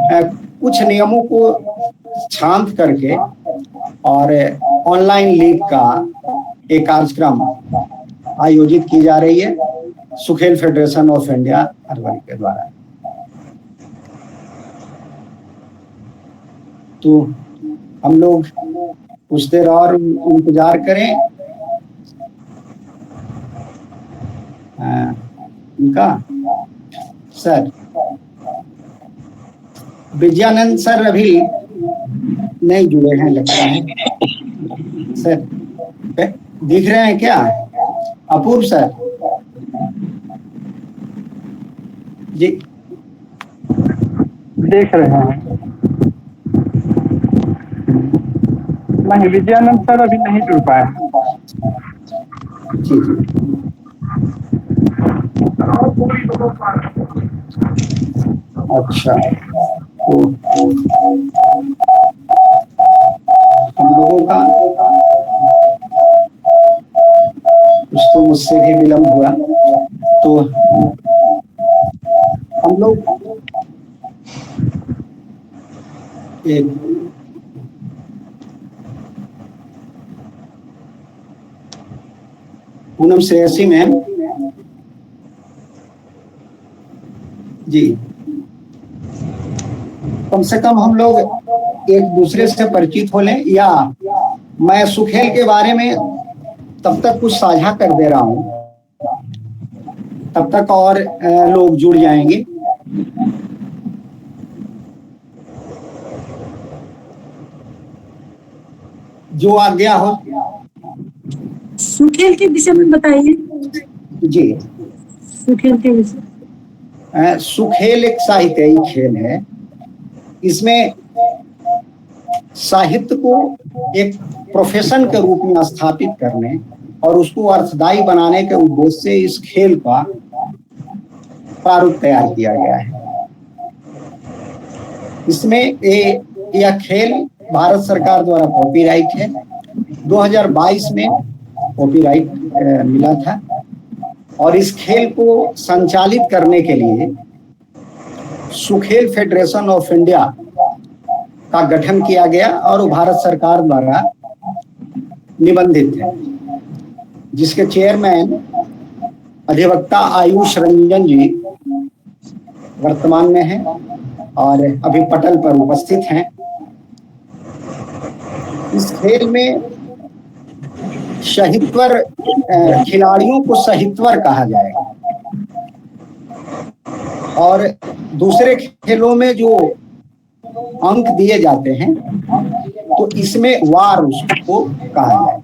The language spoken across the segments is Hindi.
कुछ नियमों को शांत करके और ऑनलाइन लीग का एक कार्यक्रम आयोजित की जा रही है सुखेल फेडरेशन ऑफ इंडिया अरवली के द्वारा। तो हम लोग कुछ देर और इंतजार करें उनका। सर विजयानंद सर अभी नहीं जुड़े हैं लगता है। सर दिख रहे हैं क्या? अपूर्व सर जी देख रहे हैं। नहीं, विजयानंद सर अभी नहीं जुड़ पाए। जी जी अच्छा, तो हम लोगों का कुछ तो मुझसे भी विलम्ब हुआ, तो हम लोग एक पूनम श्रेयसी मैम जी, कम से कम हम लोग एक दूसरे से परिचित हो लें, या मैं सुखेल के बारे में तब तक कुछ साझा कर दे रहा हूं, तब तक और लोग जुड़ जाएंगे। जो आज्ञा हो। सुखेल के विषय में बताइए। जी, सुखेल के विषय। सुखेल एक साहित्यिक खेल है। इसमें साहित्य को एक प्रोफेशन के रूप में स्थापित करने और उसको अर्थदायी बनाने के उद्देश्य से इस खेल का प्रारूप तैयार किया गया है। इसमें यह खेल भारत सरकार द्वारा कॉपीराइट है। 2022 में कॉपीराइट मिला था और इस खेल को संचालित करने के लिए सुखेल फेडरेशन ऑफ इंडिया का गठन किया गया और वो भारत सरकार द्वारा निबंधित है, जिसके चेयरमैन अधिवक्ता आयुष रंजन जी वर्तमान में हैं और अभी पटल पर उपस्थित हैं। इस खेल में सहितवर खिलाड़ियों को सहितवर कहा जाएगा और दूसरे खेलों में जो अंक दिए जाते हैं तो इसमें वार उसको कहा जाएगा।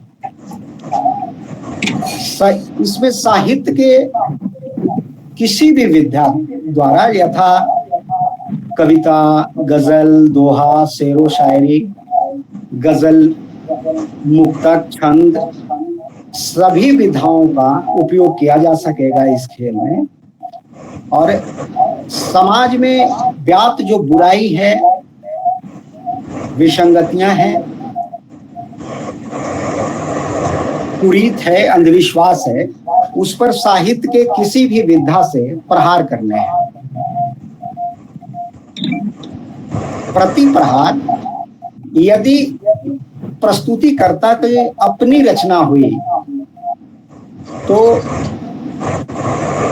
इसमें साहित्य के किसी भी विधा द्वारा यथा कविता, गजल, दोहा, शेरो शायरी, गजल, मुक्तक, छंद, सभी विधाओं का उपयोग किया जा सकेगा इस खेल में। और समाज में व्याप्त जो बुराई है, विसंगतियां हैं, कुरीत है, अंधविश्वास है, उस पर साहित्य के किसी भी विधा से प्रहार करने हैं। प्रति प्रहार यदि प्रस्तुतिकर्ता की अपनी रचना हुई तो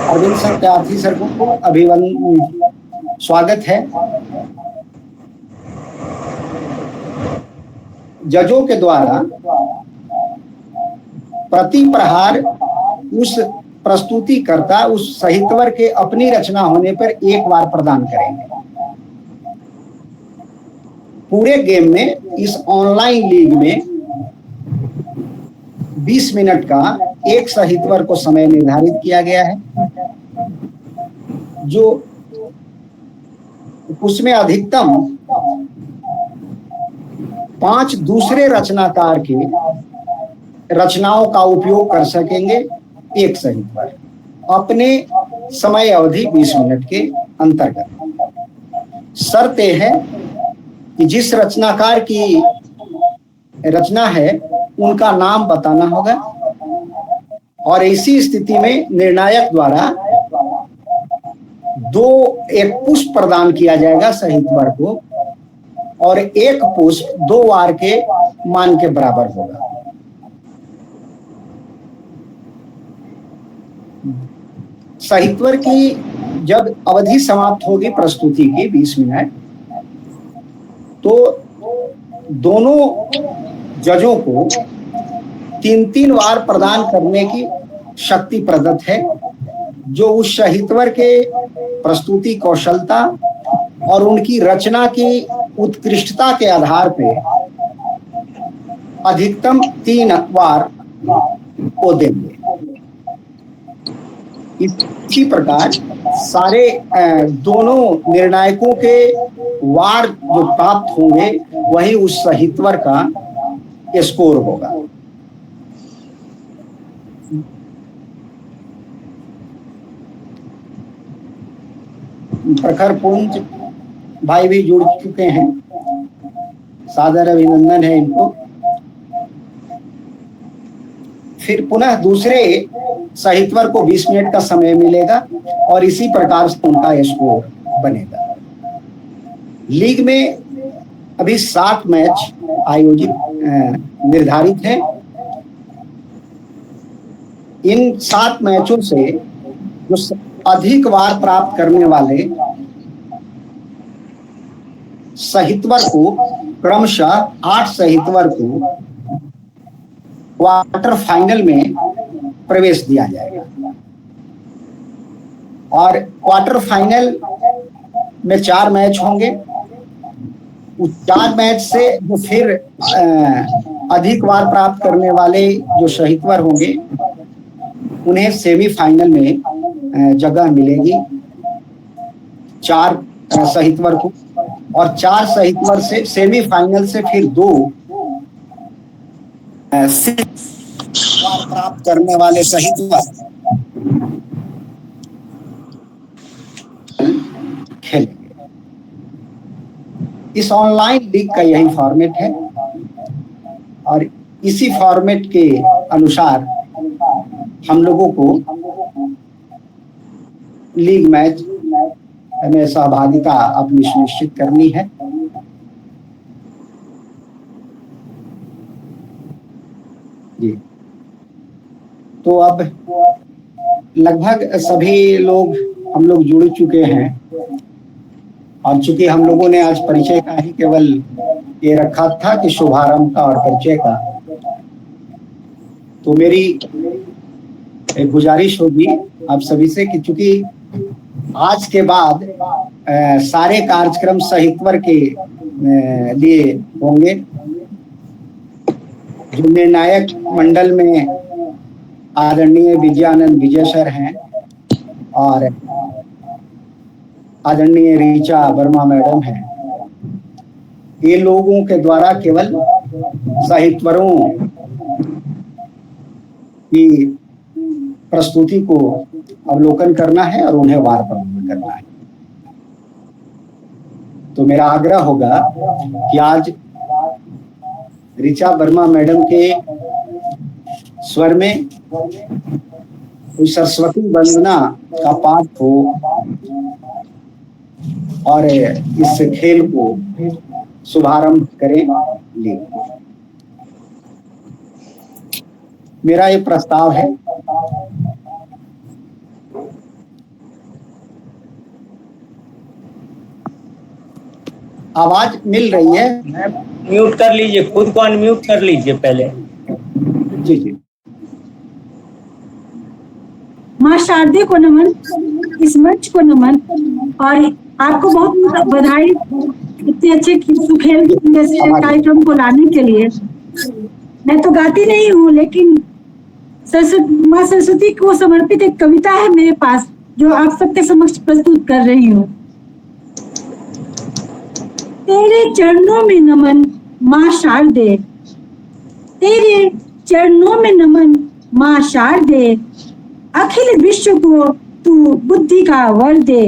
अरविंद सत्यार्थी सर को अभिनंदन, स्वागत है। जजों के द्वारा प्रति प्रहार उस प्रस्तुतिकर्ता, उस साहित्यवर के अपनी रचना होने पर एक बार प्रदान करेंगे। पूरे गेम में इस ऑनलाइन लीग में 20 मिनट का एक साहित्यवर को समय निर्धारित किया गया है, जो उसमें अधिकतम 5 दूसरे रचनाकार की रचनाओं का उपयोग कर सकेंगे एक साहित्यवर, अपने समय अवधि 20 मिनट के अंतर्गत। शर्त यह है कि जिस रचनाकार की रचना है उनका नाम बताना होगा और ऐसी स्थिति में निर्णायक द्वारा एक पुष्प प्रदान किया जाएगा साहित्यवर को, और एक पुष्प 2 वार के मान के बराबर होगा। साहित्यवर की जब अवधि समाप्त होगी प्रस्तुति की 20 मिनट, तो दोनों जजों को 3-3 वार प्रदान करने की शक्ति प्रदत्त है, जो उस साहित्यवर के प्रस्तुति कौशलता और उनकी रचना की उत्कृष्टता के आधार पे अधिकतम 3 वार को देंगे। इसी प्रकार सारे दोनों निर्णायकों के वार जो प्राप्त होंगे वही उस साहित्यवर का स्कोर होगा। प्रखर पुंज भाई भी जुड़ चुके हैं, सादर अभिनंदन है इनको। फिर पुनः दूसरे साहित्यवर को 20 मिनट का समय मिलेगा और इसी प्रकार से उनका स्कोर बनेगा। लीग में अभी 7 मैच आयोजित निर्धारित हैं। इन 7 मैचों से जो अधिक वार प्राप्त करने वाले साहित्यवर को क्रमशः 8 साहित्यवर को क्वार्टर फाइनल में प्रवेश दिया जाएगा, और क्वार्टर फाइनल में 4 मैच होंगे। उस 4 मैच से जो फिर अधिक वार प्राप्त करने वाले जो साहित्यवर होंगे उन्हें सेमीफाइनल में जगह मिलेगी 4 साहित्यवर को, और 4 साहित्यवर से सेमीफाइनल से फिर 2 वार प्राप्त करने वाले साहित्यवर खेलेंगे। इस ऑनलाइन लीग का यही फॉर्मेट है, और इसी फॉर्मेट के अनुसार हम लोगों को लीग मैच में सहभागिता अपनी सुनिश्चित करनी है। जी, तो अब लगभग सभी लोग हम लोग जुड़ चुके हैं, और चूंकि हम लोगों ने आज परिचय का ही केवल ये रखा था कि शुभारंभ का और परिचय का, तो मेरी एक गुजारिश होगी आप सभी से कि चूंकि आज के बाद सारे कार्यक्रम साहित्यवर के लिए होंगे, जो निर्णायक मंडल में आदरणीय विजयानंद विजय सर हैं और आदरणीय ऋचा वर्मा मैडम हैं, ये लोगों के द्वारा केवल साहित्यवरों की प्रस्तुति को अवलोकन करना है और उन्हें वार प्रदान करना है। तो मेरा आग्रह होगा कि आज ऋचा वर्मा मैडम के स्वर में कोई सरस्वती वंदना का पाठ हो और इस खेल को शुभारंभ करें। मेरा ये प्रस्ताव है। आवाज मिल रही है? म्यूट कर लीजिए, खुद को अनम्यूट कर लीजिए पहले। जी जी। माँ शारदे को नमन, इस मंच को नमन, और आपको बहुत बधाई इतने अच्छे सुखेल जैसे कार्यक्रम को लाने के लिए। मैं तो गाती नहीं हूँ, लेकिन माँ सरस्वती को समर्पित एक कविता है मेरे पास, जो आप सबके समक्ष प्रस्तुत कर रही हूँ। तेरे चरणों में नमन माँ शारदे, तेरे चरणों में नमन माँ शारदे, अखिल विश्व को तू बुद्धि का वर दे,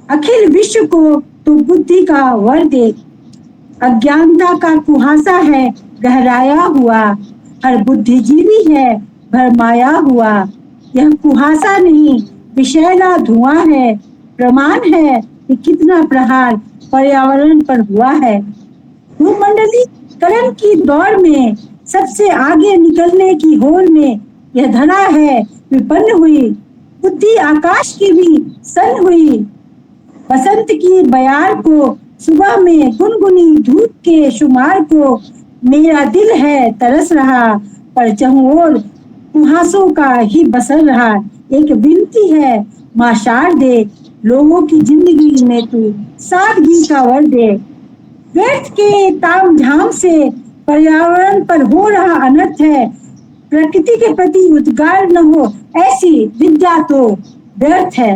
अखिल विश्व को तू बुद्धि का वर दे। अज्ञानता का कुहासा है गहराया हुआ, हर बुद्धिजीवी है भरमाया हुआ। यह कुहासा नहीं विषैला धुआं है, प्रमाण है कि कितना प्रहार पर्यावरण पर हुआ है। भूमंडलीकरण की दौड़ में सबसे आगे निकलने की होड़ में यह धरा है विपन्न हुई, बुद्धि आकाश की भी सन हुई। बसंत की बयार को सुबह में गुनगुनी धूप के शुमार को मेरा दिल है तरस रहा, पर चहुओर कुहासों का ही बसर रहा। एक विनती है माँ शारदे, लोगों की जिंदगी में तू सादगी का वर दे। व्यर्थ के ताम झाम से पर्यावरण पर हो रहा अनर्थ है, प्रकृति के प्रति उद्गार न हो ऐसी विद्या तो व्यर्थ है।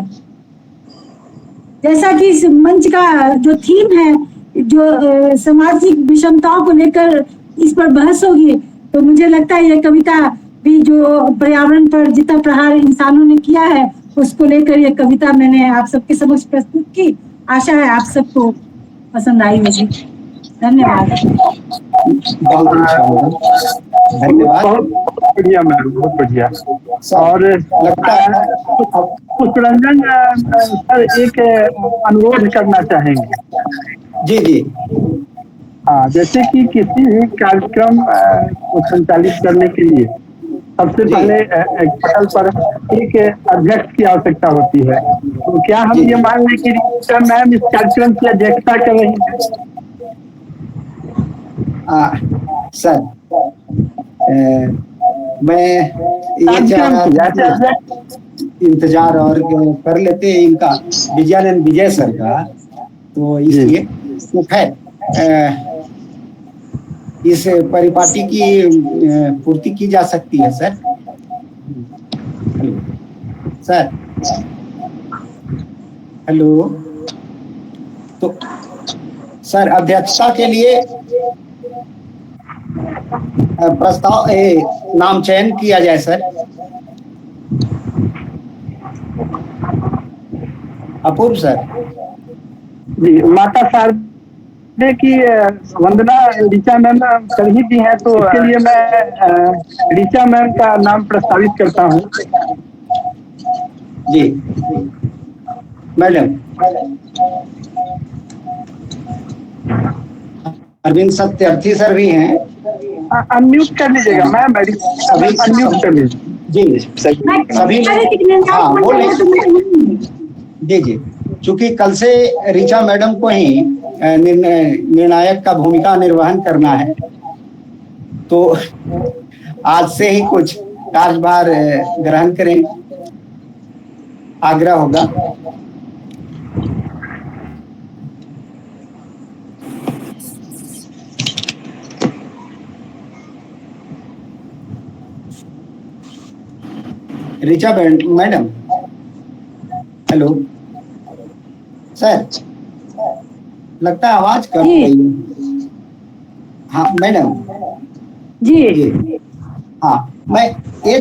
जैसा कि इस मंच का जो थीम है, जो सामाजिक विषमताओं को लेकर इस पर बहस होगी, तो मुझे लगता है यह कविता भी जो पर्यावरण पर जितना प्रहार इंसानों ने किया है उसको लेकर यह कविता मैंने आप सबके समक्ष प्रस्तुत की। आशा है आप सबको पसंद आई होगी। धन्यवाद। बहुत धन्यवाद। बहुत बढ़िया मैम, बहुत बढ़िया। और लगता है पुष्परंजन सर एक अनुरोध करना चाहेंगे। जी जी। हाँ, जैसे कि किसी भी कार्यक्रम को संचालित करने के लिए सबसे पहले एक पटल पर एक अध्यक्ष की आवश्यकता होती है, तो क्या हम ये मान लें कि रिचा मैम इस कार्यक्रम की अध्यक्षता कर रही हैं? सर मैं ये चाह रहा था इंतजार और कर लेते हैं इनका विजयानंद विजय सर का, तो इसलिए तो खैर इस परिपाटी की पूर्ति की जा सकती है सर। सर हेलो, तो सर अध्यक्षता के लिए प्रस्ताव नाम चयन किया जाए सर। अपूर्व सर। जी, माता शारदे की वंदना ऋचा मैम कर ही दी है, तो इसके लिए मैं ऋचा मैम का नाम प्रस्तावित करता हूँ। जी मैडम। अरविंद सत्यार्थी सर भी हैं, अनम्यूट कर लीजिएगा मैम, अनम्यूट कर लीजिए। जी सभी। हाँ बोले। जी जी, चूंकि कल से ऋचा मैडम को ही निर्णायक का भूमिका निर्वहन करना है, तो आज से ही कुछ कार्यभार ग्रहण करें, आग्रह होगा। ऋचा मैडम। हेलो सर, लगता है आवाज कट रही है। हाँ मैडम जी। हाँ, मैं ये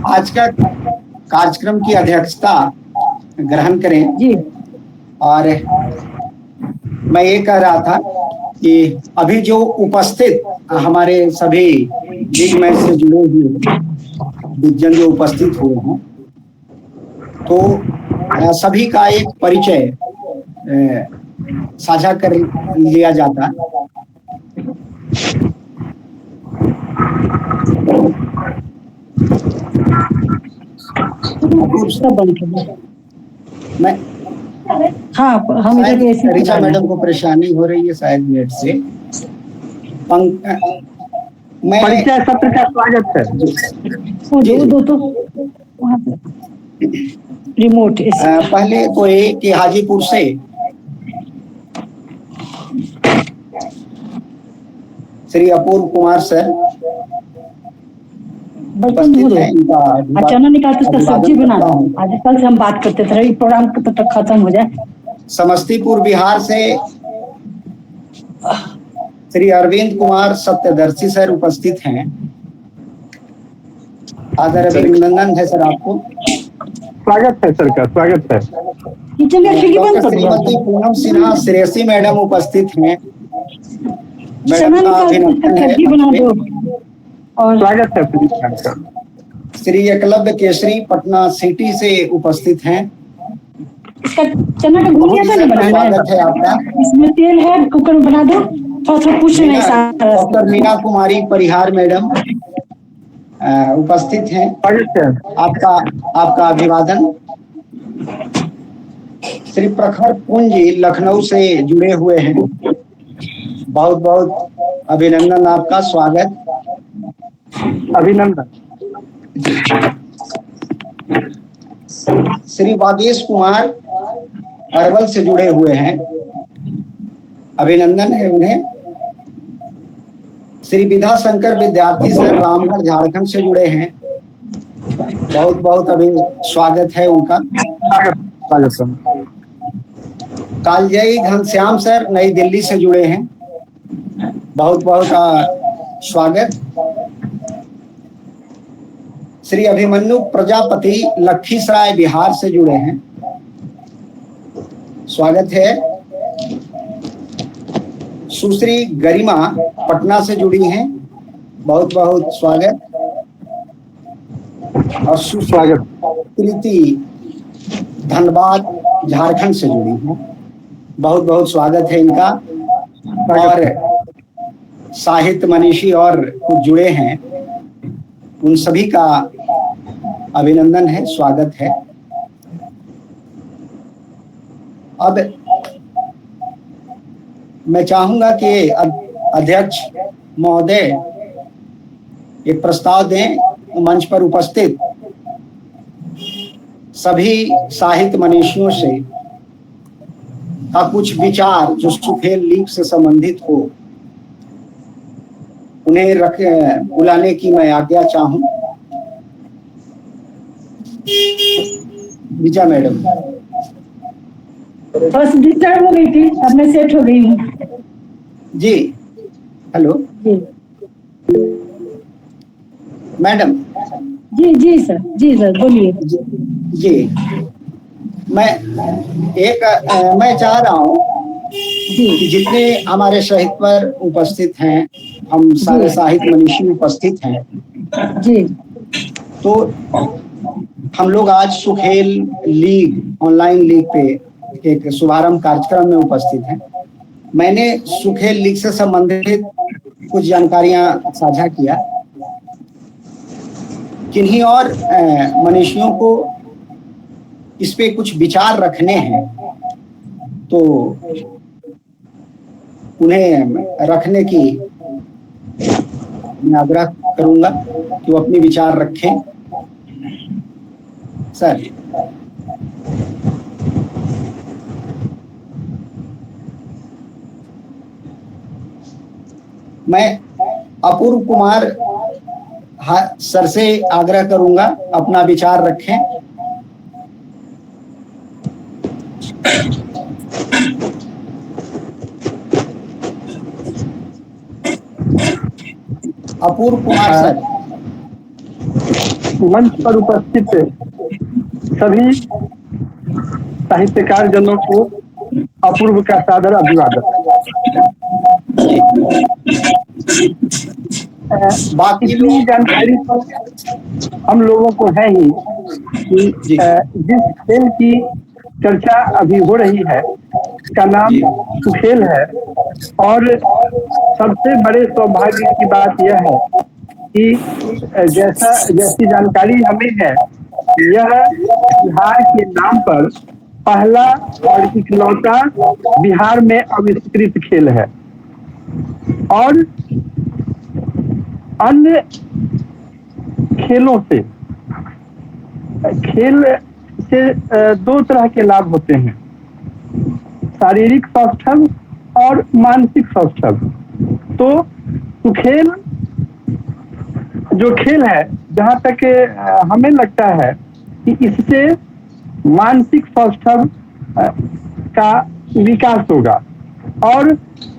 आज का कार्यक्रम की अध्यक्षता ग्रहण करें जी। और मैं ये कह रहा था कि अभी जो उपस्थित हमारे सभी लीग मैच से जुड़े हुए विज्ञान जो उपस्थित हुए हैं, तो सभी का एक परिचय साझा कर लिया जाता। मैं हाँ, हम ऋचा मैडम को परेशानी हो रही है शायद नेट से। मैं परिचय सत्र का स्वागत है। दो तो वहाँ पे रिमोट पहले कोई कि हाजीपुर से श्री अपूर्व कुमार सर अचानक निकाल के सब्जी बना रहा हूँ। आज कल से हम बात करते थे, प्रोग्राम कब तक खत्म हो जाए। समस्तीपुर बिहार से श्री अरविंद कुमार सत्यदर्शी सर उपस्थित हैं। आदर अभिनंदन है सर आपको। स्वागत है सर का, स्वागत है। श्रीमती पूनम सिन्हा श्रेयसी मैडम उपस्थित हैं। मैडम का अभिनंदन है। और स्वागत है। श्री एकलव्य केसरी पटना सिटी से उपस्थित हैं। इसका चना का घुघनी ऐसा नहीं बनाना है, स्वागत है आपका। इसमें तेल है, कुकर में बना दो। थोड़ा थोड़ा पूछ नहीं डॉक्टर मीना कुमारी परिहार मैडम उपस्थित हैं। आपका अभिवादन। श्री प्रखर पुंजी लखनऊ से जुड़े हुए हैं, बहुत बहुत अभिनंदन, आपका स्वागत। अभिनंदन। श्री वागेश कुमार अरवल से जुड़े हुए हैं, अभिनंदन है उन्हें। श्री विधा शंकर विद्यार्थी सर रामगढ़ झारखंड से जुड़े हैं, बहुत बहुत अभी स्वागत है उनका। कालजयी घनश्याम सर नई दिल्ली से जुड़े हैं, बहुत बहुत स्वागत। श्री अभिमन्यु प्रजापति लखीसराय बिहार से जुड़े हैं, स्वागत है। सुश्री गरिमा पटना से जुड़ी हैं, बहुत बहुत स्वागत। और सुस्वागत कृति धनबाद झारखंड से जुड़ी हैं, बहुत बहुत स्वागत है इनका। और साहित्य मनीषी और कुछ जुड़े हैं, उन सभी का अभिनंदन है, स्वागत है। अब मैं चाहूंगा कि अध्यक्ष महोदय एक प्रस्ताव दें, मंच पर उपस्थित सभी साहित्य मनीषियों से का कुछ विचार जो सुखेल लीग से संबंधित हो, उन्हें बुलाने की मैं आज्ञा चाहूं। विजय मैडम। बस डिस्टर्ब हो गई थी, अब मैं सेट हो गई हूँ। जी हेलो जी मैडम। जी जी सर बोलिए। जी मैं चाह रहा हूँ कि जितने हमारे साहित्य पर उपस्थित हैं, हम सारे साहित्य मनीषी उपस्थित हैं जी, तो हम लोग आज सुखेल लीग ऑनलाइन लीग पे एक शुभारंभ कार्यक्रम में उपस्थित हैं। मैंने सुखेल लीग से संबंधित कुछ जानकारियां साझा किया। किन्हीं और मनीषियों को इस पे कुछ विचार रखने हैं तो उन्हें रखने की मैं आग्रह करूंगा कि वो अपने विचार रखें। सर मैं अपूर्व कुमार सर से आग्रह करूंगा अपना विचार रखें। अपूर्व कुमार सर। मंच पर उपस्थित सभी साहित्यकार जनों को अपूर्व का सादर अभिवादन। इतनी जानकारी तो हम लोगों को है ही कि जिस खेल की चर्चा अभी हो रही है उसका नाम सुखेल है। और सबसे बड़े सौभाग्य की बात यह है कि जैसी जानकारी हमें है, यह बिहार के नाम पर पहला और इकलौता बिहार में आविष्कृत खेल है। और अन्य खेलों से दो तरह के लाभ होते हैं, शारीरिक सौष्ठव और मानसिक सौष्ठव। तो सुखेल जो खेल है, जहाँ तक हमें लगता है कि इससे मानसिक सौष्ठव का विकास होगा। और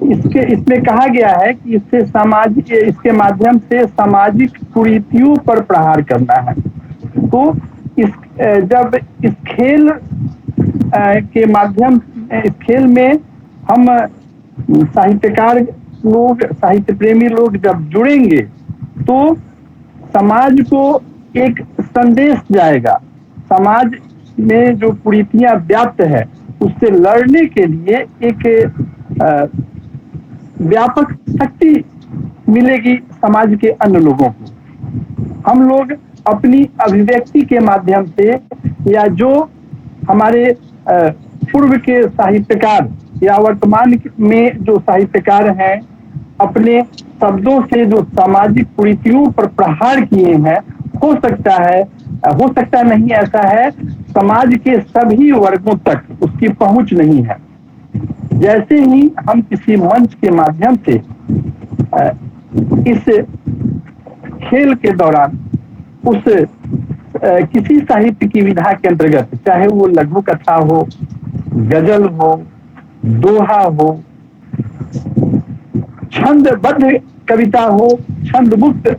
इसमें कहा गया है कि इसके माध्यम से सामाजिक कुरीतियों पर प्रहार करना है। तो जब इस खेल के माध्यम इस खेल में हम साहित्यकार लोग, साहित्य प्रेमी लोग जब जुड़ेंगे तो समाज को एक संदेश जाएगा, समाज में जो कुरीतियां व्याप्त है उससे लड़ने के लिए एक व्यापक शक्ति मिलेगी समाज के अन्य लोगों को। हम लोग अपनी अभिव्यक्ति के माध्यम से या जो हमारे पूर्व के साहित्यकार या वर्तमान में जो साहित्यकार हैं अपने शब्दों से जो सामाजिक कुरीतियों पर प्रहार किए हैं, हो सकता नहीं, ऐसा है समाज के सभी वर्गों तक उसकी पहुंच नहीं है। जैसे ही हम किसी मंच के माध्यम से इस खेल के दौरान उस किसी साहित्य की विधा के अंतर्गत, चाहे वो लघु कथा हो, गजल हो, दोहा हो, छंदबद्ध कविता हो, छंद मुक्त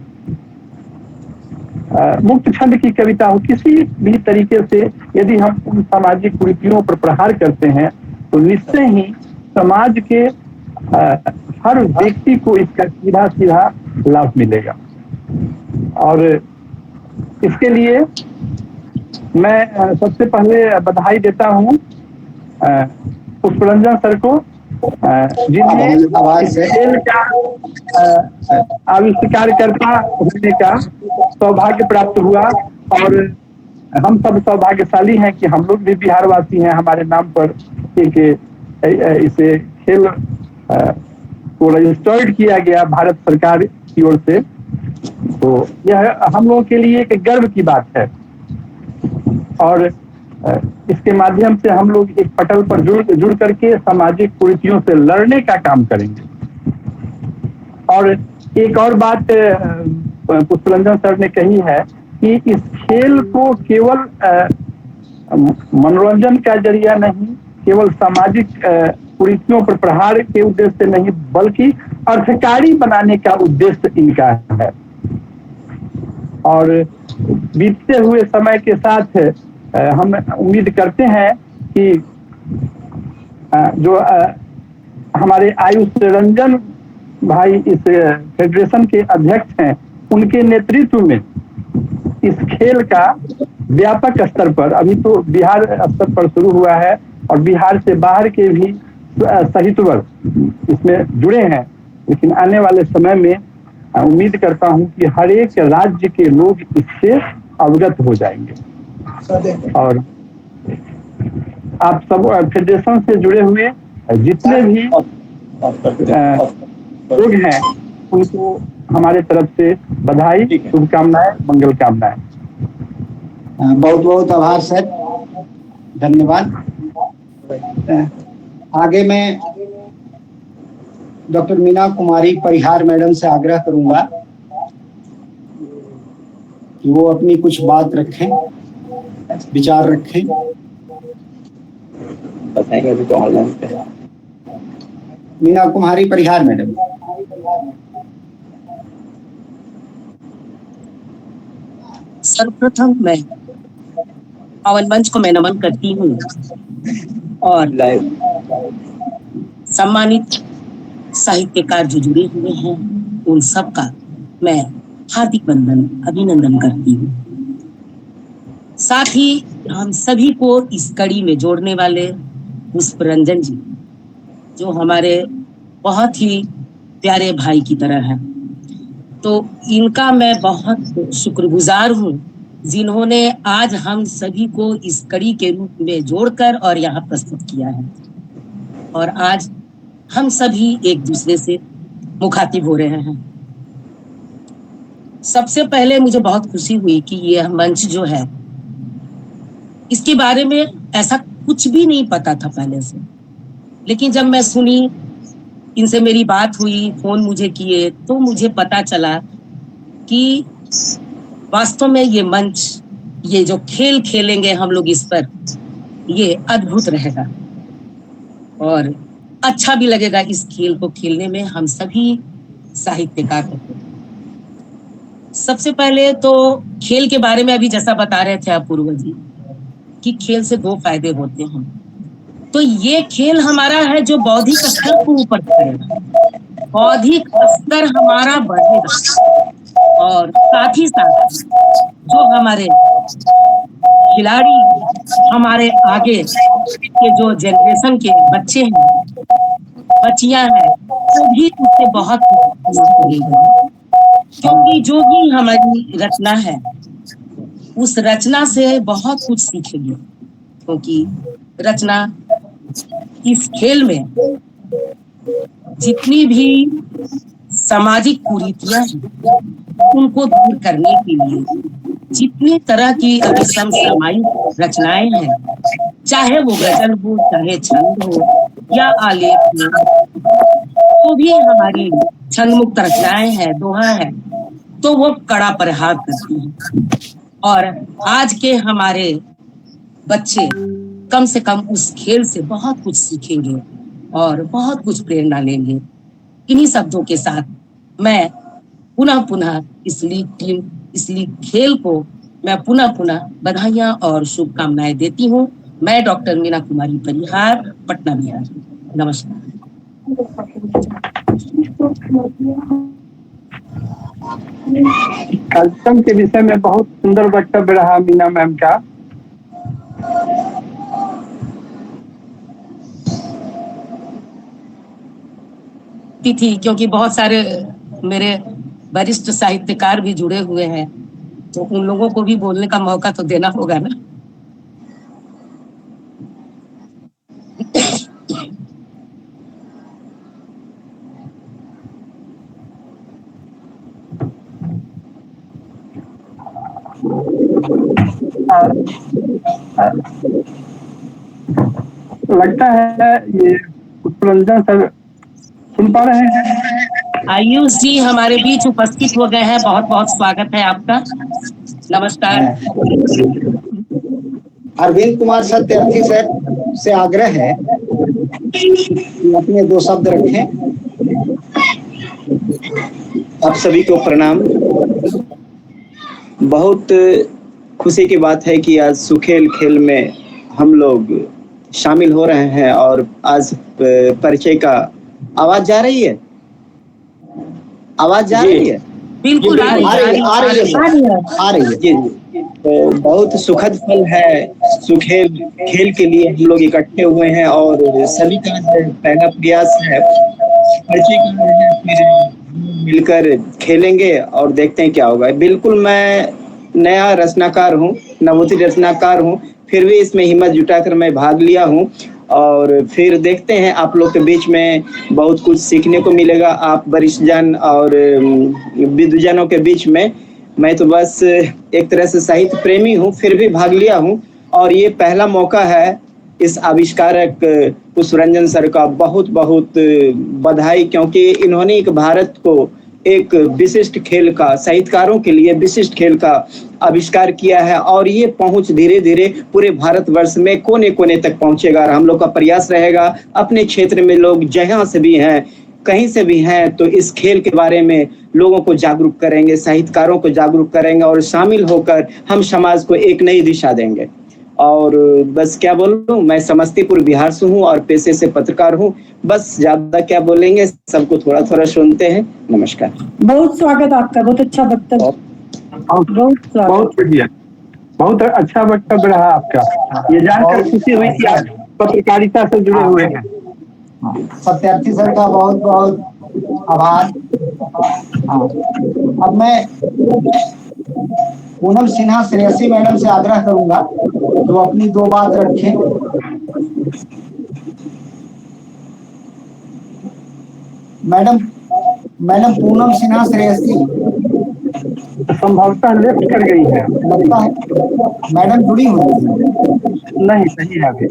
छंद की कविता हो, किसी भी तरीके से यदि हम उन सामाजिक कुरीतियों पर प्रहार करते हैं तो निश्चय ही समाज के हर व्यक्ति को इसका सीधा सीधा लाभ मिलेगा। और इसके लिए मैं सबसे पहले बधाई देता हूँ पुष्परंजन सर को, जिन्हें इस खेल का आविष्कारकर्ता होने का सौभाग्य प्राप्त हुआ। और हम सब सौभाग्यशाली हैं कि हम लोग भी बिहारवासी हैं, हमारे नाम पर एक इसे खेल को रजिस्टर्ड किया गया भारत सरकार की ओर से, तो यह हम लोगों के लिए एक गर्व की बात है। और इसके माध्यम से हम लोग एक पटल पर जुड़ करके सामाजिक कुरीतियों से लड़ने का काम करेंगे। और एक और बात पुष्परंजन सर ने कही है कि इस खेल को केवल मनोरंजन का जरिया नहीं, केवल सामाजिक कुरीतियों पर प्रहार के उद्देश्य से नहीं, बल्कि अर्थकारी बनाने का उद्देश्य इनका है। और बीतते हुए समय के साथ हम उम्मीद करते हैं कि जो हमारे आयुष रंजन भाई इस फेडरेशन के अध्यक्ष हैं, उनके नेतृत्व में इस खेल का व्यापक स्तर पर, अभी तो बिहार स्तर पर शुरू हुआ है और बिहार से बाहर के भी साहित्यवर इसमें जुड़े हैं, लेकिन आने वाले समय में उम्मीद करता हूं कि हर एक राज्य के लोग इससे अवगत हो जाएंगे। और आप सब फेडरेशन से जुड़े हुए जितने भी लोग हैं उनको हमारे तरफ से बधाई, शुभकामनाएं, मंगल कामनाएं। बहुत बहुत आभार सर, धन्यवाद। आगे मैं डॉक्टर मीना कुमारी परिहार मैडम से आग्रह करूंगा कि वो अपनी कुछ बात रखें, विचार रखें। बताएंगे अभी तो ऑनलाइन पे। मीना कुमारी परिहार मैडम। सर्वप्रथम मैं पावन मंच को मैं नमन करती हूँ और सम्मानित साहित्यकार जो जुड़े हुए हैं उन सब का मैं हार्दिक अभिनंदन करती हूँ। साथ ही हम सभी को इस कड़ी में जोड़ने वाले पुष्परंजन जी, जो हमारे बहुत ही प्यारे भाई की तरह है, तो इनका मैं बहुत शुक्रगुजार हूँ जिन्होंने आज हम सभी को इस कड़ी के रूप में जोड़कर और यहाँ प्रस्तुत किया है। और आज हम सभी एक दूसरे से मुखातिब हो रहे हैं। सबसे पहले मुझे बहुत खुशी हुई कि यह मंच जो है, इसके बारे में ऐसा कुछ भी नहीं पता था पहले से, लेकिन जब मैं सुनी, इनसे मेरी बात हुई, फोन मुझे किए, तो मुझे पता चला कि वास्तव में ये मंच, ये जो खेल खेलेंगे हम लोग इस पर, ये अद्भुत रहेगा और अच्छा भी लगेगा इस खेल को खेलने में हम सभी साहित्यकार को। सबसे पहले तो खेल के बारे में अभी जैसा बता रहे थे अपूर्व जी कि खेल से 2 फायदे होते हैं। तो ये खेल हमारा है जो बौद्धिक स्तर को ऊपर करेगा, बौद्धिक स्तर हमारा बढ़ेगा। और साथ ही साथ जो हमारे खिलाड़ी, हमारे आगे के जो जनरेशन के बच्चे हैं, बच्चियां हैं, वो भी उससे बहुत कुछ सीखेंगे। क्योंकि जो भी हमारी रचना है, उस रचना से बहुत कुछ सीखेंगे। क्योंकि रचना इस खेल में जितनी भी सामाजिक कुरीतियां हैं, उनको दूर करने के लिए जितनी तरह की अभी समसामयिक रचनाएं हैं, चाहे वो गजल हो, चाहे छंद हो या आलेख हो, तो भी हमारी छंद मुक्त रचनाएं हैं, दोहा है, तो वो कड़ा प्रहार करती हैं। और आज के हमारे बच्चे कम से कम उस खेल से बहुत कुछ सीखेंगे और बहुत कुछ प्रेरणा लेंगे। इन्हीं शब्दों के साथ मैं पुनः इस लीग खेल को मैं पुनः बधाइयां और शुभकामनाएं देती हूँ। मैं डॉक्टर मीना कुमारी परिहार, पटना बिहार। नमस्कार। कार्यक्रम के विषय में बहुत सुंदर वक्तव्य रहा मीना मैम का। थी क्योंकि बहुत सारे मेरे वरिष्ठ साहित्यकार भी जुड़े हुए हैं, तो उन लोगों को भी बोलने का मौका तो देना होगा ना। लगता है ये पुष्परंजन सर सुन पा रहे हैं। आयुष जी हमारे बीच उपस्थित हो गए हैं, बहुत बहुत स्वागत है आपका। नमस्कार। अरविंद कुमार सत्यार्थी सर से आग्रह है कि अपने 2 शब्द रखें। आप सभी को प्रणाम। बहुत खुशी की बात है कि आज सुखेल खेल में हम लोग शामिल हो रहे हैं और आज परिचय का आवाज जा रही है, आवाज जा रही है? बिल्कुल आ रही है जी। तो बहुत सुखद फल है, सुखेल खेल के लिए हम लोग इकट्ठे हुए हैं और सभी का पहला प्रयास है परिचय का, फिर मिलकर खेलेंगे और देखते हैं क्या होगा। बिल्कुल मैं नया रचनाकार हूँ, नवोदित रचनाकार हूँ, फिर भी इसमें हिम्मत जुटाकर मैं भाग लिया हूँ और फिर देखते हैं आप लोग के बीच में बहुत कुछ सीखने को मिलेगा। आप वरिष्ठजन और विद्वजनों के बीच में मैं तो बस एक तरह से साहित्य प्रेमी हूँ, फिर भी भाग लिया हूँ और ये पहला मौका है। इस आविष्कारक पुष्परंजन सर का बहुत बहुत बधाई, क्योंकि इन्होंने एक भारत को एक विशिष्ट खेल का, साहित्यकारों के लिए विशिष्ट खेल का आविष्कार किया है और ये पहुंच धीरे धीरे पूरे भारतवर्ष में कोने कोने तक पहुंचेगा। और हम लोग का प्रयास रहेगा अपने क्षेत्र में लोग जहां से भी हैं, कहीं से भी हैं, तो इस खेल के बारे में लोगों को जागरूक करेंगे, साहित्यकारों को जागरूक करेंगे और शामिल होकर हम समाज को एक नई दिशा देंगे। और बस क्या बोलूं, मैं समस्तीपुर बिहार से हूं और पेशे से पत्रकार हूं। बस ज्यादा क्या बोलेंगे, सबको थोड़ा थोड़ा सुनते हैं। नमस्कार। बहुत स्वागत आपका, बहुत अच्छा वक्तव्य। बहुत बढ़िया, बहुत अच्छा वक्तव्य रहा आपका। ये जानकर खुशी हुई कि आप पत्रकारिता से जुड़े हुए हैं। सत्यार्थी सर का बहुत बहुत आभार। अब मैं पूनम सिन्हा श्रेयसी मैडम से आग्रह करूंगा तो अपनी 2 बात रखें। मैडम पूनम सिन्हा श्रेयसी संभवतः लेफ्ट कर गई है, लगता है मैडम जुड़ी हुई है। नहीं सही है अभी।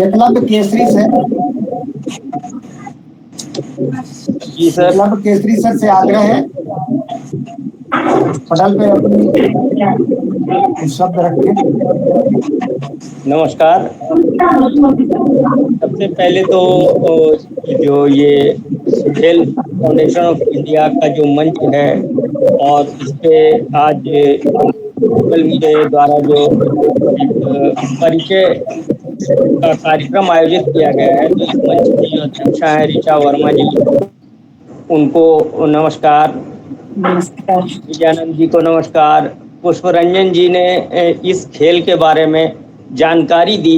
एकलव्य केसरी से जी सर। एकलव्य केसरी सर से आग्रह है पटल पे अपनी शब्द रखें। नमस्कार। सबसे पहले तो जो ये सुखेल फाउंडेशन ऑफ इंडिया का जो मंच है और इस पे आज गूगल मीट द्वारा जो एक परिचय का कार्यक्रम आयोजित किया गया है, तो इस मंच की जो अध्यक्षा है ऋचा वर्मा जी, उनको नमस्कार। नमस्कार। विजयानंद जी को नमस्कार। पुष्परंजन जी ने इस खेल के बारे में जानकारी दी,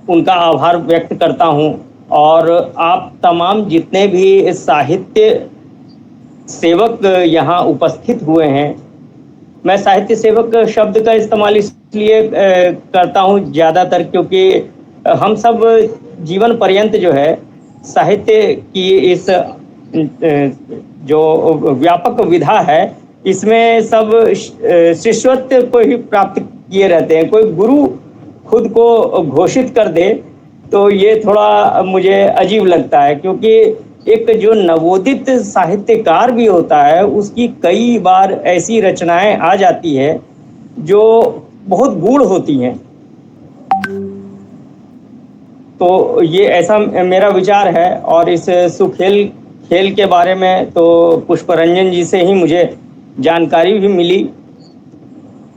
उनका आभार व्यक्त करता हूं। और आप तमाम जितने भी साहित्य सेवक यहाँ उपस्थित हुए हैं, मैं साहित्य सेवक शब्द का इस्तेमाल इसलिए करता हूँ ज़्यादातर क्योंकि हम सब जीवन पर्यंत जो है साहित्य की इस जो व्यापक विधा है, इसमें सब शिष्यत्व को ही प्राप्त किए रहते हैं। कोई गुरु खुद को घोषित कर दे तो ये थोड़ा मुझे अजीब लगता है, क्योंकि एक जो नवोदित साहित्यकार भी होता है, उसकी कई बार ऐसी रचनाएं आ जाती है जो बहुत गूढ़ होती हैं। तो ये ऐसा मेरा विचार है। और इस सुखेल खेल के बारे में तो पुष्परंजन जी से ही मुझे जानकारी भी मिली।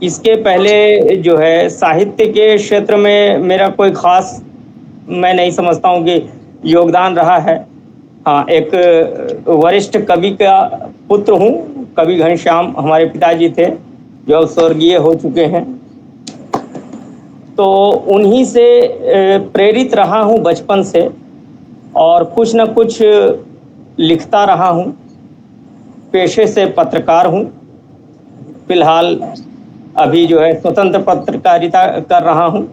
इसके पहले जो है साहित्य के क्षेत्र में मेरा कोई खास मैं नहीं समझता हूँ कि योगदान रहा है। हाँ, एक वरिष्ठ कवि का पुत्र हूँ। कवि घनश्याम हमारे पिताजी थे, जो स्वर्गीय हो चुके हैं, तो उन्हीं से प्रेरित रहा हूँ बचपन से, और कुछ न कुछ लिखता रहा हूँ। पेशे से पत्रकार हूँ। फिलहाल अभी जो है स्वतंत्र पत्रकारिता कर रहा हूँ,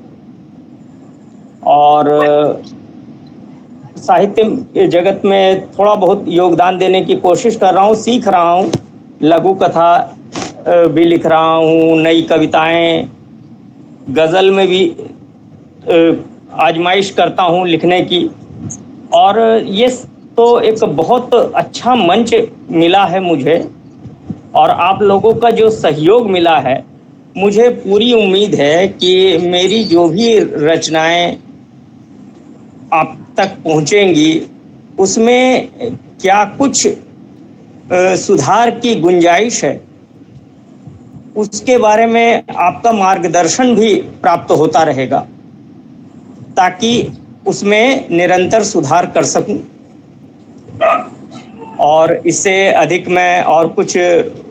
और साहित्य जगत में थोड़ा बहुत योगदान देने की कोशिश कर रहा हूँ, सीख रहा हूँ। लघु कथा भी लिख रहा हूँ, नई कविताएं, गज़ल में भी आजमाइश करता हूँ लिखने की। और ये तो एक बहुत अच्छा मंच मिला है मुझे, और आप लोगों का जो सहयोग मिला है, मुझे पूरी उम्मीद है कि मेरी जो भी रचनाएं आप तक पहुंचेंगी, उसमें क्या कुछ सुधार की गुंजाइश है, उसके बारे में आपका मार्गदर्शन भी प्राप्त होता रहेगा, ताकि उसमें निरंतर सुधार कर सकूं। और इससे अधिक मैं और कुछ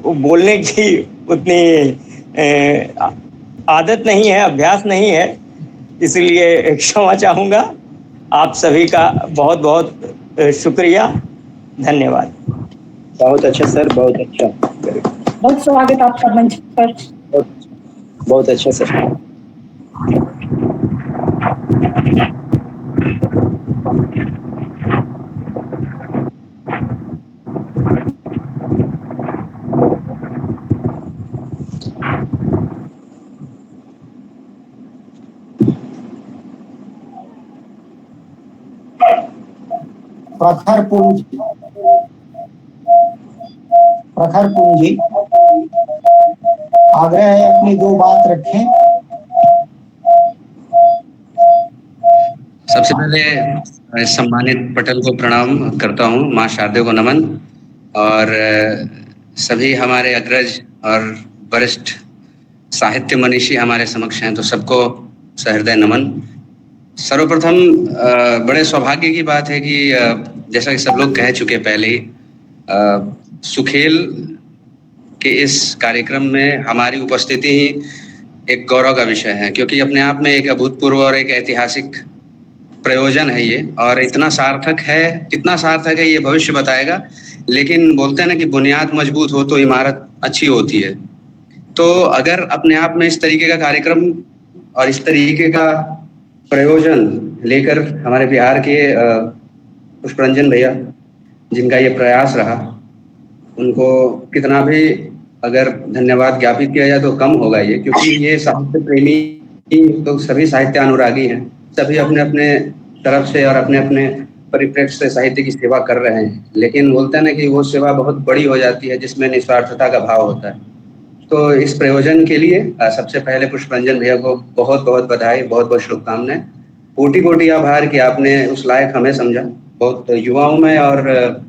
बोलने की उतनी आदत नहीं है, अभ्यास नहीं है, इसलिए क्षमा चाहूँगा। आप सभी का बहुत बहुत शुक्रिया, धन्यवाद। बहुत अच्छा सर, बहुत अच्छा। बहुत स्वागत आपका मंच पर। बहुत अच्छा सर। प्रखर पूंजी आग्रह है अपनी दो बात रखें। सबसे पहले सम्मानित पटेल को प्रणाम करता हूँ, माँ शारदे को नमन, और सभी हमारे अग्रज और वरिष्ठ साहित्य मनीषी हमारे समक्ष हैं, तो सबको सहृदय नमन। सर्वप्रथम बड़े सौभाग्य की बात है कि जैसा कि सब लोग कह चुके पहले ही, सुखेल के इस कार्यक्रम में हमारी उपस्थिति ही एक गौरव का विषय है, क्योंकि अपने आप में एक अभूतपूर्व और एक ऐतिहासिक प्रयोजन है ये, और इतना सार्थक है, कितना सार्थक है ये भविष्य बताएगा। लेकिन बोलते हैं ना कि बुनियाद मजबूत हो तो इमारत अच्छी होती है। तो अगर अपने आप में इस तरीके का कार्यक्रम और इस तरीके का प्रयोजन लेकर हमारे बिहार के पुष्परंजन भैया, जिनका ये प्रयास रहा, उनको कितना भी अगर धन्यवाद ज्ञापित किया जाए तो कम होगा ये, क्योंकि ये साहित्य प्रेमी तो सभी साहित्य अनुरागी हैं, सभी अपने अपने तरफ से और अपने अपने परिप्रेक्ष्य से साहित्य की सेवा कर रहे हैं। लेकिन बोलते हैं ना कि वो सेवा बहुत बड़ी हो जाती है जिसमें निस्वार्थता का भाव होता है। तो इस प्रयोजन के लिए सबसे पहले पुष्परंजन भैया को बहुत बहुत बधाई, बहुत बहुत शुभकामनाएं, कोटि कोटि आभार कि आपने उस लायक हमें समझा। बहुत युवाओं में, और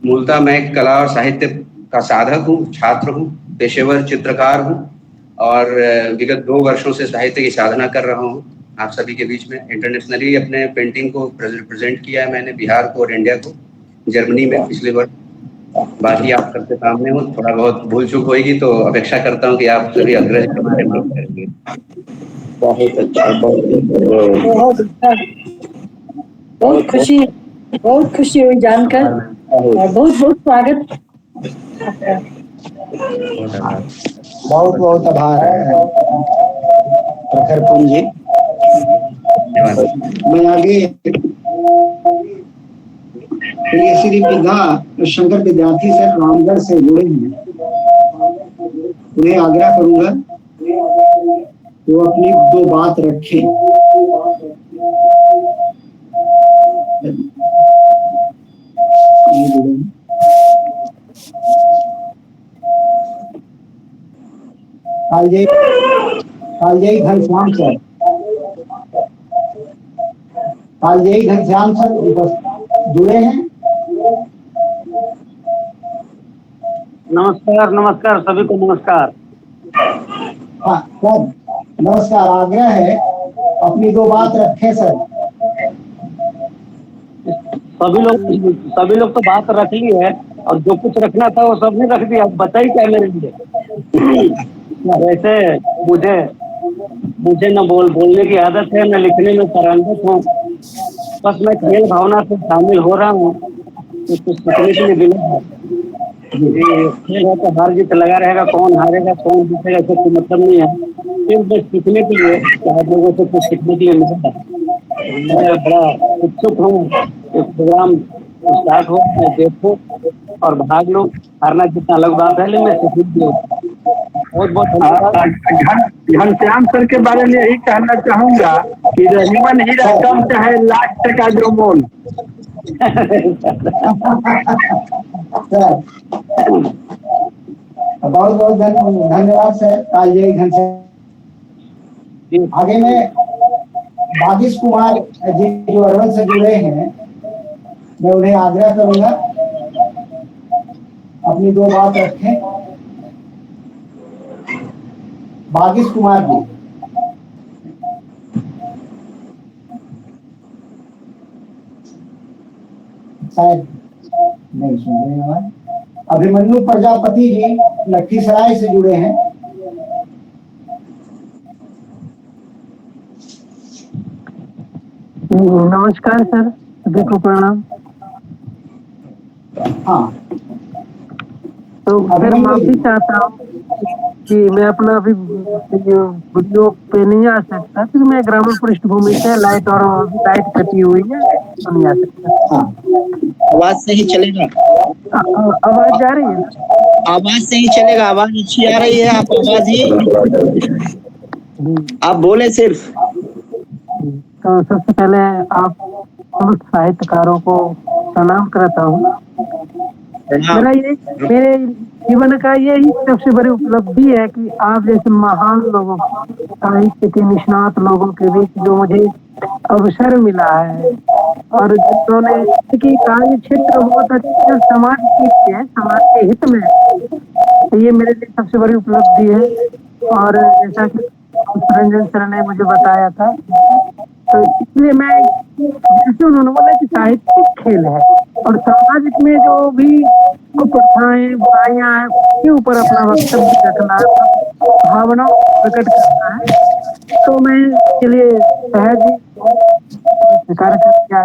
मूलतः मैं कला और साहित्य का साधक हूँ, छात्र हूँ, पेशेवर चित्रकार हूँ, और विगत 2 वर्षों से साहित्य की साधना कर रहा हूँ। आप सभी के बीच में। इंटरनेशनली अपने पेंटिंग को प्रेजेंट किया है मैंने बिहार को और इंडिया को, जर्मनी में पिछले वर्ष। बाकी आप सबके सामने हो, थोड़ा बहुत भूल चूक होगी तो अपेक्षा करता हूँ कि आप सभी अग्रज हमारे माफ करेंगे। बहुत अच्छा, बहुत अच्छा, बहुत खुशी हुई जानकर, और बहुत बहुत स्वागत आपका। बहुत बहुत आभार प्रखर पुंज जी। मैं आगे श्री विद्या शंकर विद्यार्थी सर रामगढ़ से जुड़े हैं, उन्हें आग्रह करूंगा तो अपनी दो बात रखें। कालजयी घनश्याम सर, कालजयी घनश्याम सर जुड़े हैं। नमस्कार, नमस्कार सभी को, नमस्कार। हाँ सर नमस्कार, आग्रह है अपनी दो बात रखें सर। सभी लोग तो बात रख ली है, और जो कुछ रखना था वो सबने रख दिया। अब बताइए क्या मेरे लिए। वैसे मुझे न बोलने की आदत है, न लिखने में पारंगत हूँ। बस मैं खेल भावना से शामिल हो रहा हूँ, तो कुछ सीखने के लिए मिला है। ये खेल है तो हार जीत लगा रहेगा, कौन हारेगा कौन जीतेगा इससे कोई मतलब नहीं है। सिर्फ बस सीखने के लिए, आप लोगों से कुछ सीखने के लिए मिला है। मैं बड़ा उत्सुक हूँ, ये प्रोग्राम स्टार्ट हो, मैं देखूं और भाग लूं। हारना जितना अलग बात है, लेकिन मैं सीखने के लिए बहुत बहुत धन्यवाद। घनश्याम सर के बारे में यही कहना चाहूंगा कि रहीमन ही रकम चाहे लाख टका जो मोल। बहुत बहुत धन्यवाद सर कालजयी घनश्याम। आगे में बागिश कुमार जी जो अरवल से जुड़े हैं, मैं उन्हें आग्रह करूंगा अपनी दो बात रखें। बागिश कुमार जी, शायद नहीं सुन रहे हैं। अभिमन्यु प्रजापति जी लखीसराय से जुड़े हैं। नमस्कार सर, सभी को प्रणाम। हाँ तो सर माफी चाहता हूँ कि मैं अपना अभी वीडियो पे नहीं आ सकता, क्योंकि मैं ग्रामीण पृष्ठभूमि से, लाइट कटी हुई है तो नहीं आ सकता। आवाज सही चलेगा, आवाज जा रही है? आवाज सही चलेगा, आवाज अच्छी आ रही है। आप आवाज ही आप बोले सिर्फ। तो सबसे पहले आप समस्त साहित्यकारों को प्रणाम करता हूँ। मेरे जीवन का यही सबसे बड़ी उपलब्धि है कि आप जैसे महान लोगों, साहित्य के निष्णात लोगों के बीच जो मुझे अवसर मिला है, और जिन्होंने कार्य क्षेत्र बहुत अच्छे समाज के लिए, समाज के हित में, ये मेरे लिए सबसे बड़ी उपलब्धि है। और जैसा कि रंजन सर ने मुझे बताया था, तो इसलिए मैं, जैसे उन्होंने बोला कि साहित्यिक खेल है और समाज में जो भी कुप्रथाएं बुराइयां हैं उसके ऊपर अपना वक्तव्य रखना, भावना प्रकट करना है, तो मैं इसके लिए सहज ही स्वीकार कर दिया।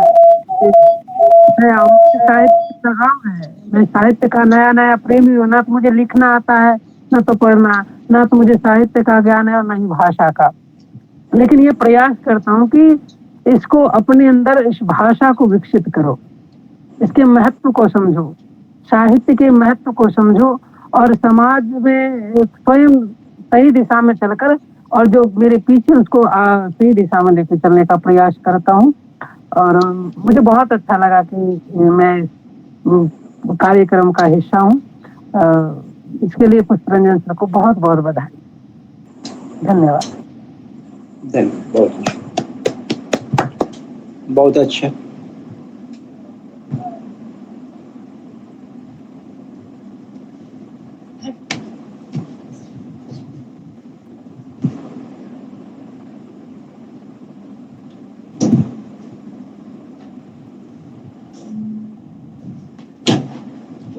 साहित्य लगाव है, मैं साहित्य का नया नया प्रेमी हूँ। ना तो मुझे लिखना आता है, ना तो पढ़ना, ना तो मुझे साहित्य का ज्ञान है और ना ही भाषा का, लेकिन ये प्रयास करता हूँ कि इसको अपने अंदर, इस भाषा को विकसित करो, इसके महत्व को समझो, साहित्य के महत्व को समझो, और समाज में स्वयं सही दिशा में चलकर, और जो मेरे पीछे उसको सही दिशा में लेकर चलने का प्रयास करता हूँ। और मुझे बहुत अच्छा लगा कि मैं कार्यक्रम का हिस्सा हूँ। इसके लिए पुष्परंजन सर को बहुत बहुत बधाई। धन्यवाद। बहुत अच्छा।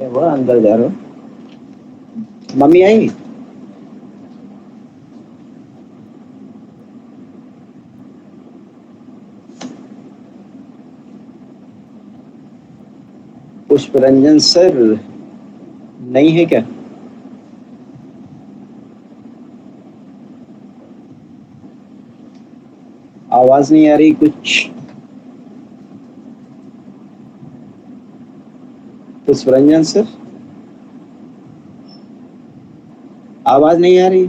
वो अंदर जा रहा हूँ। मम्मी आई? पुष्परंजन सर नहीं है क्या? आवाज नहीं आ रही कुछ। पुष्परंजन सर आवाज नहीं आ रही।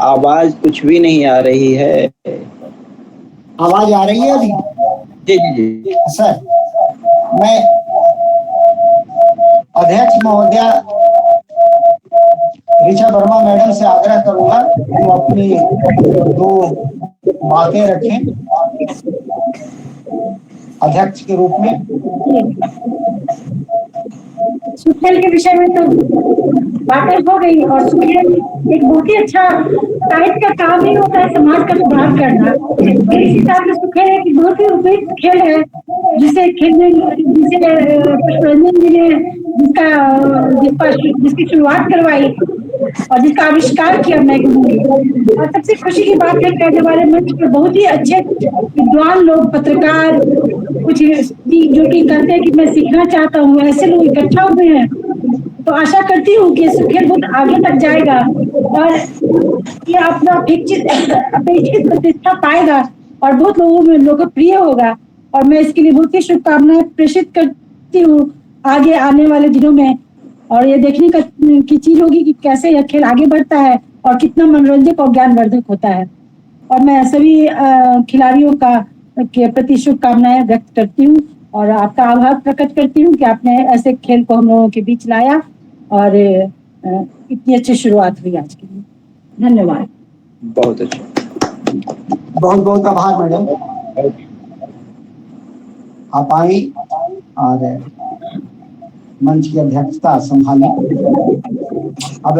आवाज कुछ भी नहीं आ रही है। आवाज आ रही है अभी? जी जी जी सर, मैं अध्यक्ष महोदया ऋचा वर्मा मैडम से आग्रह करूंगा कि वो अपनी 2 बातें रखें अध्यक्ष के रूप में। सुखेल के विषय में तो बातें हो गई, और सुखेल एक बहुत ही अच्छा साहित्य का काम ही होता है, समाज का सुधार करना। इस हिसाब से सुखेल एक बहुत ही उपयुक्त खेल है, जिसे खेलने जिसे पुष्परंजन जी ने जिसकी शुरुआत करवाई और जिसका आविष्कार किया, मैं कहूँगी। और सबसे खुशी की बात है कि हमारे मंच पर बहुत ही अच्छे विद्वान लोग, पत्रकार, कुछ जो कि कहते हैं कि मैं सीखना चाहता हूँ, ऐसे लोग इकट्ठा हुए हैं। तो आशा करती हूँ कि सुखेल बहुत आगे तक जाएगा और ये अपना अपेक्षित प्रतिष्ठा पाएगा और बहुत लोगों में लोकप्रिय होगा। और मैं इसके लिए बहुत ही शुभकामनाएं प्रेषित करती हूँ आगे आने वाले दिनों में। और ये देखने की चीज होगी कि कैसे यह खेल आगे बढ़ता है और कितना मनोरंजक और ज्ञानवर्धक होता है। और मैं सभी खिलाड़ियों के प्रति शुभकामनाएं व्यक्त करती हूँ और आपका आभार प्रकट करती हूँ कि आपने ऐसे खेल को हम लोगों के बीच लाया और इतनी अच्छी शुरुआत हुई आज के लिए। धन्यवाद। बहुत अच्छा। बहुत बहुत आभार मैडम, आप आई और मंच की अध्यक्षता संभाली। अब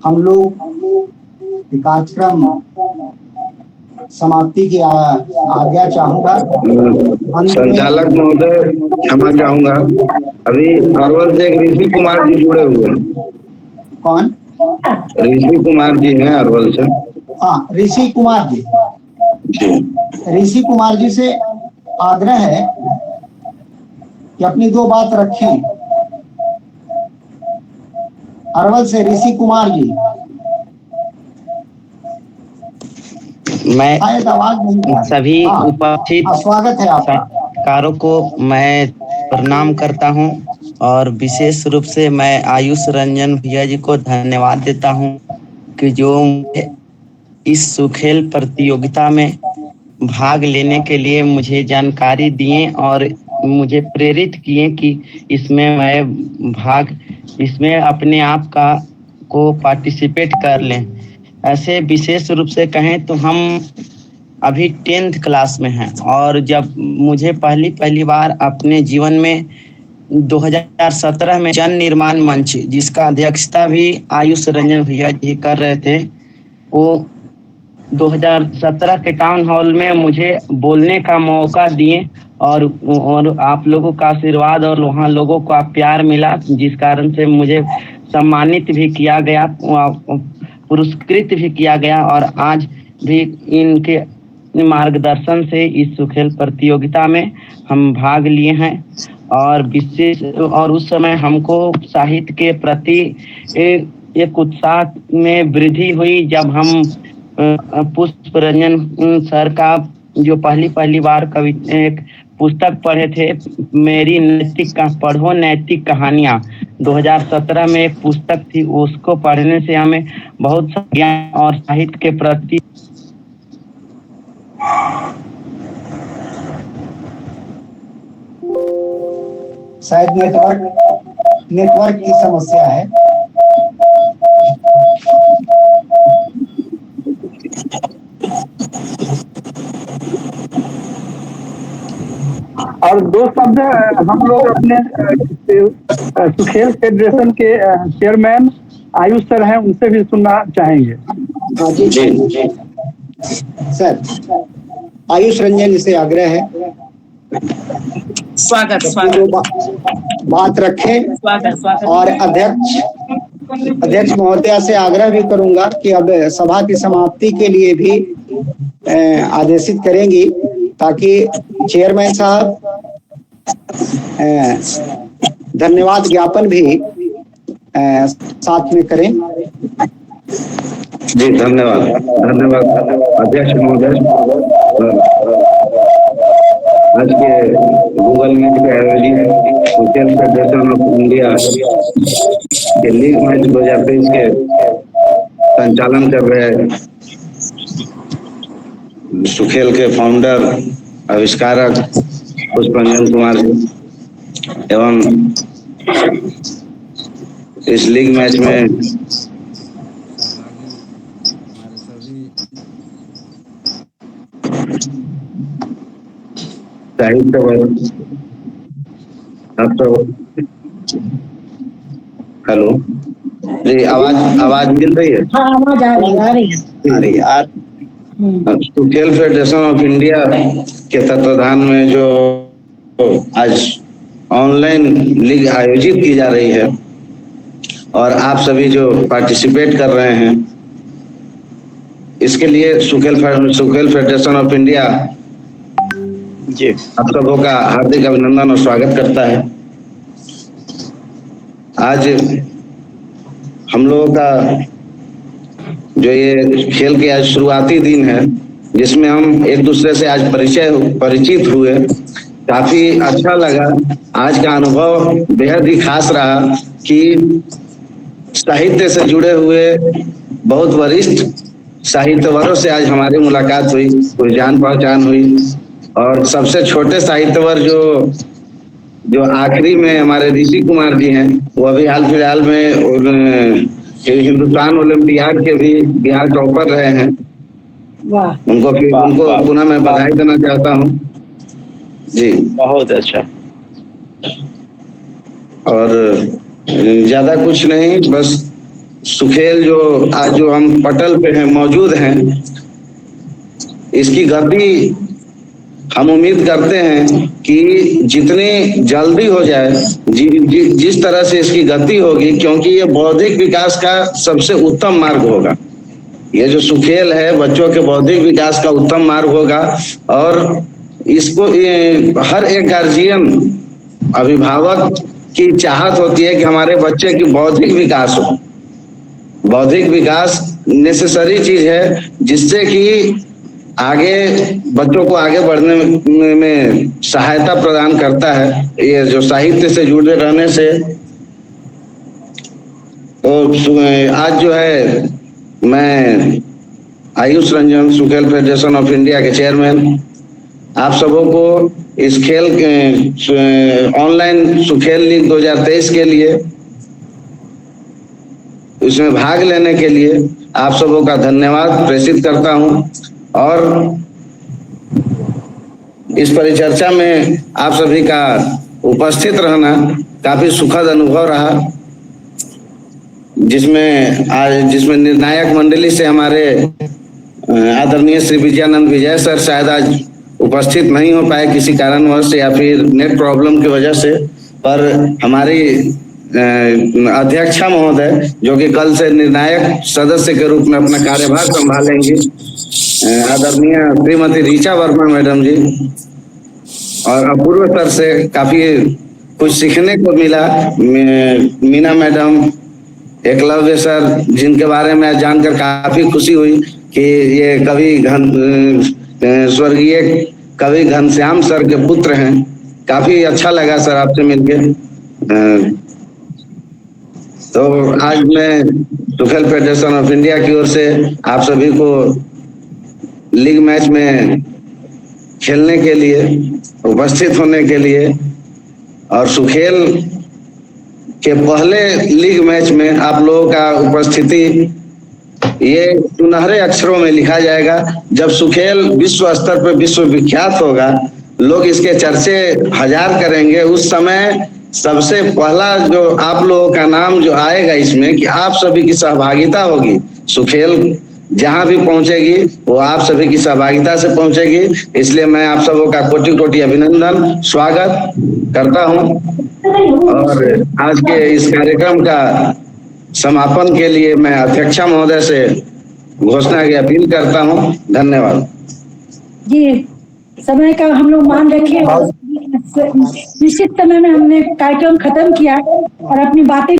हम लोग कार्यक्रम समाप्ति की आज्ञा चाहूंगा। संचालक महोदय क्षमा चाहूंगा, अभी अरवल से एक ऋषि कुमार जी जुड़े हुए हैं। कौन? ऋषि कुमार जी हैं अरवल से। हाँ, ऋषि कुमार जी। ऋषि कुमार जी से आग्रह है कि अपनी 2 बात रखें। अरवल से ऋषि कुमार जी। मैं आवाज सभी उपस्थित स्वागत है आपका। साहित्यकारों को मैं प्रणाम करता हूं और विशेष रूप से मैं आयुष रंजन भैया जी को धन्यवाद देता हूं कि जो इस सुखेल प्रतियोगिता में भाग लेने के लिए मुझे जानकारी दिए और मुझे प्रेरित किए कि इसमें अपने आप को पार्टिसिपेट कर लें। ऐसे विशेष रूप से कहें तो हम अभी 10th क्लास में हैं और जब मुझे पहली बार अपने जीवन में 2017 में जन निर्माण मंच, जिसका अध्यक्षता भी आयुष रंजन भैया जी कर रहे थे, वो 2017 के टाउन हॉल में मुझे बोलने का मौका दिए और आप लोगों का आशीर्वाद और वहाँ लोगों का प्यार मिला, जिस कारण से मुझे सम्मानित भी किया गया, पुरस्कृत भी किया गया और आज भी इनके मार्गदर्शन से इस सुखेल प्रतियोगिता में हम भाग लिए हैं। और उस समय हमको साहित्य के प्रति एक उत्साह में वृद्धि हुई जब हम पुष्परंजन सर का जो पहली बार एक पुस्तक पढ़े थे, मेरी पढ़ो नैतिक कहानियाँ, 2017 में एक पुस्तक थी, उसको पढ़ने से हमें बहुत ज्ञान और साहित्य के प्रति शायद नेटवर्क की समस्या है। और 2 शब्द हम लोग अपने सुखेल फेडरेशन के चेयरमैन आयुष सर हैं, उनसे भी सुनना चाहेंगे। जी सर, आयुष रंजन से आग्रह है स्वागत वो बात रखें। स्वागत। और अध्यक्ष महोदया से आग्रह भी करूंगा कि अब सभा की समाप्ति के लिए भी आदेशित करेंगी, ताकि चेयरमैन साहब धन्यवाद ज्ञापन भी साथ में करें। जी धन्यवाद अध्यक्ष महोदय। आज के गूगल मीट पे आयोजित सोशल फेडरेशन ऑफ इंडिया के लीग मैच 2023 के संचालन कर रहे सुखेल के फाउंडर आविष्कारक पुष्परंजन कुमार जी एवं इस लीग मैच में साहित्य हेलो जी, आवाज मिल रही है? हाँ, आवाज आ रही है। अरे यार, सुखेल फेडरेशन ऑफ इंडिया के तत्वाधान में जो आज ऑनलाइन लीग आयोजित की जा रही है और आप सभी जो पार्टिसिपेट कर रहे हैं, इसके लिए सुखेल फेडरेशन ऑफ इंडिया जी आप सबों का हार्दिक अभिनंदन और स्वागत करता है। आज हम लोगों का जो ये खेल के आज शुरुआती दिन है, जिसमें हम एक दूसरे से आज परिचित हुए, काफी अच्छा लगा। आज का अनुभव बेहद ही खास रहा कि साहित्य से जुड़े हुए बहुत वरिष्ठ साहित्यवरों से आज हमारी मुलाकात हुई, कुछ जान पहचान हुई। और सबसे छोटे साहित्यवर जो आखिरी में हमारे ऋषि कुमार जी हैं, वो अभी हाल फिलहाल में हिंदुस्तान ओलंपियाड के भी बिहार टॉपर रहे हैं। उनको पुनः मैं बधाई देना चाहता हूँ जी। बहुत अच्छा। और ज्यादा कुछ नहीं, बस सुखेल जो आज जो हम पटल पे हैं मौजूद हैं, इसकी गति हम उम्मीद करते हैं कि जितनी जल्दी हो जाए, जिस तरह से इसकी गति होगी, क्योंकि ये बौद्धिक विकास का सबसे उत्तम मार्ग होगा। ये जो सुखेल है बच्चों के बौद्धिक विकास का उत्तम मार्ग होगा। और इसको हर एक गार्जियन, अभिभावक की चाहत होती है कि हमारे बच्चे की बौद्धिक विकास हो। बौद्धिक विकास नेसेसरी चीज है, जिससे कि आगे बच्चों को आगे बढ़ने में सहायता प्रदान करता है। ये जो साहित्य से जुड़े रहने से, तो आज जो है मैं Ayush Ranjan, Sukhel federation of India के चेयरमैन, आप सबों को इस खेल ऑनलाइन सुखेल लीग 2023 के लिए, इसमें भाग लेने के लिए आप सबों का धन्यवाद प्रेषित करता हूं। और इस परिचर्चा में आप सभी का उपस्थित रहना काफी सुखद अनुभव रहा, जिसमें निर्णायक मंडली से हमारे आदरणीय श्री विजयानंद विजय सर शायद आज उपस्थित नहीं हो पाए किसी कारणवश, या फिर नेट प्रॉब्लम की वजह से, पर हमारी अध्यक्षा महोदय जो कि कल से निर्णायक सदस्य के रूप में अपना कार्यभार संभालेंगी, आदरणीय श्रीमती ऋचा वर्मा मैडम जी, और अपूर्व सर से काफी कुछ सीखने को मिला। मीना मैडम, एकलव्य सर, जिनके बारे में जानकर काफी खुशी हुई कि ये स्वर्गीय कवि घनश्याम सर के पुत्र हैं। काफी अच्छा लगा सर आपसे मिलकर। तो आज मैं सुखेल फेडरेशन ऑफ इंडिया की ओर से आप सभी को लीग मैच में खेलने के लिए, उपस्थित होने के लिए, और सुखेल के पहले लीग मैच में आप लोगों का उपस्थिति ये सुनहरे अक्षरों में लिखा जाएगा। जब सुखेल विश्व स्तर पर विश्वविख्यात होगा, लोग इसके चर्चे हजार करेंगे, उस समय सबसे पहला जो आप लोगों का नाम जो आएगा इसमें, कि आप सभी की सहभागिता होगी सुखेल जहां भी पहुंचेगी वो आप सभी की सहभागिता से पहुंचेगी। इसलिए मैं आप सबों का कोटि कोटि अभिनंदन स्वागत करता हूं और आज के इस कार्यक्रम का समापन के लिए मैं अध्यक्षा महोदय से घोषणा की अपील करता हूं। धन्यवाद जी। समय का हम लोग मान रखें और निश्चित समय में हमने कार्यक्रम खत्म किया और अपनी बातें